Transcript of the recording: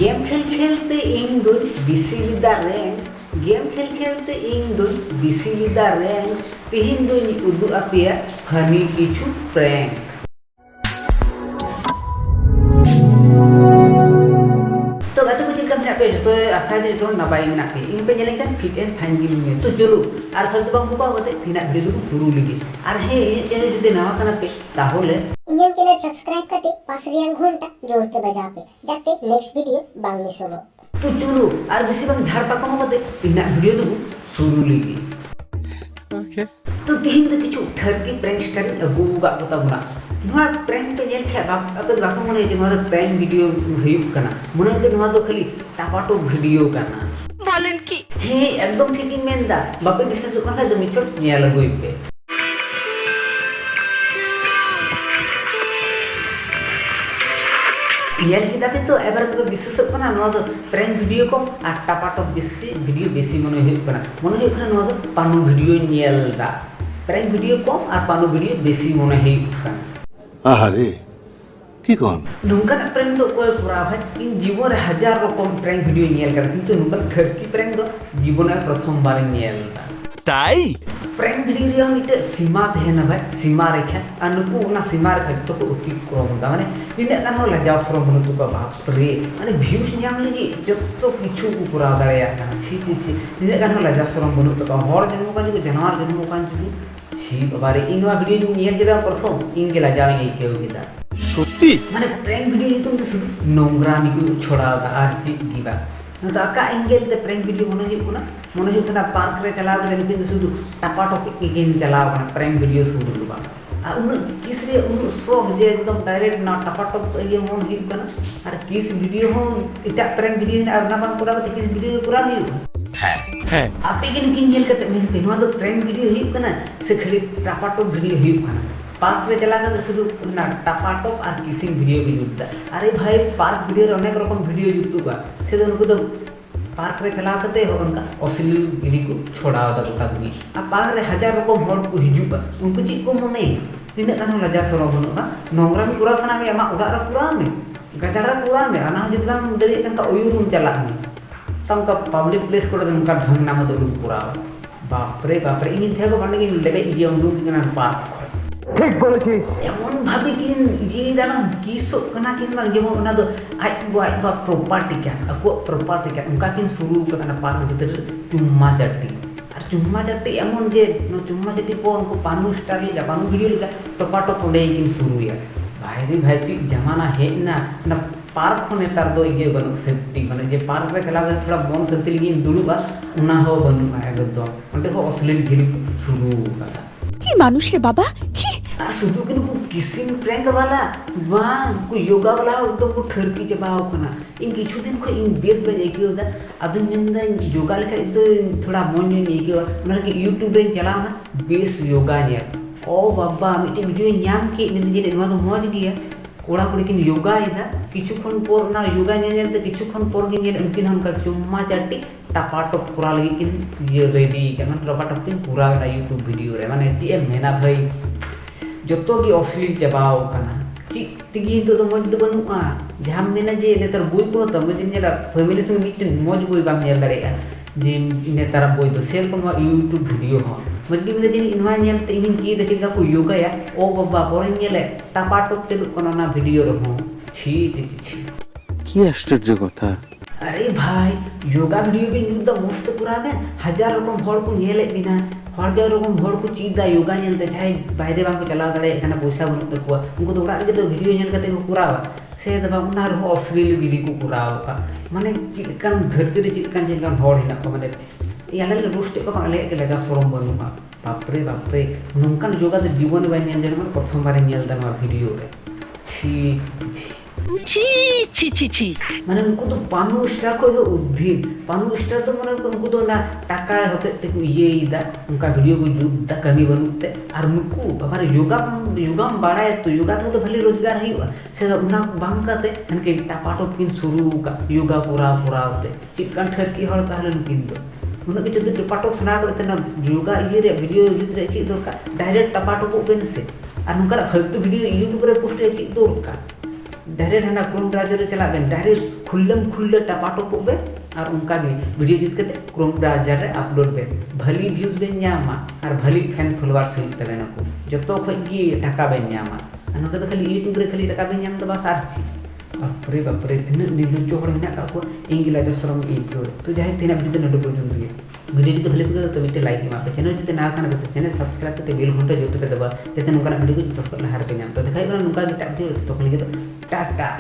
Game खेलते इन दो बिसिलिदा rank game खेलते इन दो बिसिलिदा रैंक तिहिन दो उदु आपेया फनी किछु प्रैंक तो गाते को चिंता में पे जो आशा जे जो नबाई में पे इन पे जले kan fit and fine game में तो चलो আর ফালতু বাং বুবা হতে ফিনা ভিডিও দু শুরু লিগে আর হে চ্যানেল যদি নাও কানা पे তাহলে ইঞ্জিন চ্যানেল সাবস্ক্রাইব করতে পাশে রিয়াং ঘন্টা জোরতে বাজা पे যাতে নেক্সট ভিডিও বাং মিস হবে तो चलो আর বেশি বাং ঝাড় পাকন হতে ফিনা ভিডিও দু শুরু লিগে ओके तो তিহিন তো কিছু ঠরকি প্র্যাঙ্কস্টার আগুগা কথা বলা नोआ प्रैंक पे नेल खे बाप अब बाप मने जे नोआ प्रैंक वीडियो हुयुक कना मने के नोआ तो खाली टापाटो वीडियो कना बोलन की हे एकदम ठीक मेंदा बापे विशेष कना तो मिचोट नेल गई पे नेल की दापे तो एबार तो विशेष कना नोआ तो प्रैंक वीडियो को आ टापाटो बेसी वीडियो बेसी मने हुयुक कना नोआ तो पानो वीडियो नेलदा प्रैंक वीडियो कम और पानो वीडियो बेसी मने हुयुक कना आहारे की कौन नुंकन प्रैंक दो कोई पूरा भाई इन जीवन रे हजार रकम प्रैंक वीडियो नियल कर किंतु नुंकन ठरकी प्रैंक दो जीवन रे प्रथम बार नियल ताई प्रैंक वीडियो रे मिटे सीमा तहना भाई सीमा रेखा अनुकु ना सीमा रेखा जतो को अतिक्रम दा माने इने कान हो लजाव श्रम बनु तो का बाप रे माने व्यूज न्याम लगी जतो किछु को पूरा दाड़या काना छी इने कान हो लजाव श्रम बनु तो का हर जन्म का जो जानवर जन्म का जो छी बाबारे इनवा वीडियो नियल केदा प्रथम इन के लजाव नहीं केउ केदा सত্যি মানে প্র্যাঙ্ক ভিডিও নিতুম তো শুধু নোংরামি কো ছড়াও তা আর জি গিবা তো আকা এঙ্গেল তে প্র্যাঙ্ক ভিডিও মনে হই না পার্ক রে চালাও কে কিন্তু শুধু টাপা টপিক কে গেম চালাও না প্র্যাঙ্ক ভিডিও শুরু দুবা আর উন কিস রে উন শখ যে একদম ডাইরেক্ট না টাপা টপ ये মন হিপ কানা আর কিস ভিডিও হো এটা প্র্যাঙ্ক ভিডিও আর না বাং পুরা তে কিস ভিডিও পুরা হই है आपे के किन जेल कते मेन पे नोआ तो प्रैंक वीडियो ही कना से खाली टापा टॉप वीडियो ही कना पार्क रे चला के शुद्ध ना टापा टॉप और किसिंग वीडियो भी जुटता अरे भाई पार्क वीडियो रे अनेक रकम वीडियो जुटुगा से तो उनको तो पार्क रे चला करते हो उनका असली गिरी को छोड़ाओ दा गोटा दुनी आ पार्क रे हजार रकम हर को हिजुगा उनको ची को मने निने कानो लजा सरो बनुगा नोंगरा में पूरा सना में अमा उड़ा रा पूरा में गजाड़ा पूरा में अना जदि बांग दरे का ओयुरुम चला में तमका पब्लिक प्लेस को उनका ढंग नाम दो पूरा बाप रे इन थे को बंडे की लेबे इजे उंडुम किना पार्क ठीक बोलेছিস এমন ভাবে কিন যে দানা কিসো কনা কিন বাং যেমন ওনা তো আই বা প্রপার্টি কা আকো প্রপার্টি কা উনকা কিন শুরু কনা পার্ক ভিতর চুম্মা চাটি আর চুম্মা চাটি এমন যে চুম্মা চাটি পর উनको পানু স্টার ले जा पानू वीडियो ले टपाटो कोंडे किन शुरू या भाई भाई ची जमाना है ना पार्क को नेतार दो ये बनु सेफ्टी माने जे पार्क रे चला थोड़ा बन संति लगी दुड़ुबा उना हो बनु एकदम ओंडे हो असली गिरी शुरू करा की मानुष रे बाबा छी आ शुरू किन को किसिंग प्रैंक वाला वाह को योगा वाला एकदम को ठरकी जबाव कना इन किछु दिन को इन बेस बजे के होता अदु निंदा योगा लेखा तो थोड़ा मन नहीं के ना कि YouTube रे चला ना बेस योगा ने ओ बाबा मिटे वीडियो न्याम के निंदा जे नवा तो मौज गया कोड़ा कोड़ी किन योगा इदा किछुखन पर ना योगा नेते किछुखन पर किन उनकिन हमका चुम्मा चाटी टापाटो पूरा लगी किन ये रेडी कना टापाटो किन पूरा ना YouTube वीडियो रे माने जी ए मेना भाई जतो की असली चबाव कना ची तिगी तो मज दो बनुआ जहां मेना जे नेतर बोई को तो मज नेला फैमिली संग मिटन मज बोई बाम नेल दाड़ेया जे नेतर बोई तो सेल को YouTube वीडियो हो मतलब में दिन इनवा नेलते इन जी देखि का को योगा या ओ बाबा पर नेले टापाटो चलु कोना ना वीडियो रहो छी की आश्चर्य कथा अरे भाई योगा वीडियो भी न्यू द मस्त पूरा में हजार रकम हर को नेले बिना हजार रकम हर को चीदा योगा नेलते चाहे बाहरे बांग को चला दाड़े एखाना पैसा बनु तको उनको तो उड़ा के तो वीडियो नेल कते को पूरा से दबा उना रहो असली गिरी को पूरा का माने चिकन धरती रे चिकन हर हिना को माने याले रोस्ट को बाले के लजा शरम बनुआ बाप रे नंकन योगा तो जीवन बाय नेल जन प्रथम बार नेल दनवा वीडियो रे छी माने उनको तो पानु स्टार को उद्धिन पानु स्टार तो माने उनको तो ना टाका होते ते को ये इदा उनका वीडियो को जुदा कमी बनते और उनको बाबा योगा में बाड़ा तो योगा तो भले रोजगार है से उना बांग काते उनके टापाटो किन शुरू का योगा पूरा होते चिकन ठरकी हड़ ताहले किन तो उनके जो टपाटो सना को ना योगा ये रे वीडियो जुत रे ची दरकार डायरेक्ट टपाटो को बेन से और नुकर फालतू वीडियो YouTube रे पोस्ट रे ची दरकार डायरेक्ट हना क्रोम ब्राउजर रे चला बेन डायरेक्ट खुल्ले टपाटो बे और उनका वीडियो जुत करते क्रोम ब्राउजर रे अपलोड बे भली व्यूज बे नामा और भली फैन फॉलोअर्स हुई तबेना को जतो खगी टाका बे नामा नोटे तो खाली यूट्यूब रे खाली टाका बे नाम तो बस आरची बाप रे तीन निर्लज्ज हड़ मेना का को इंगिला जसरम इको तो जाहे तीन वीडियो नडो पर्यंत वीडियो जो भले पे तो मिटे लाइक मा पे चैनल जते ना खाना तो चैनल सब्सक्राइब करते बेल घंटा जो पे दबा जते नुका वीडियो को जतो लहार पे नाम तो दिखाई गना नुका गिटा वीडियो तो खली तो टाटा।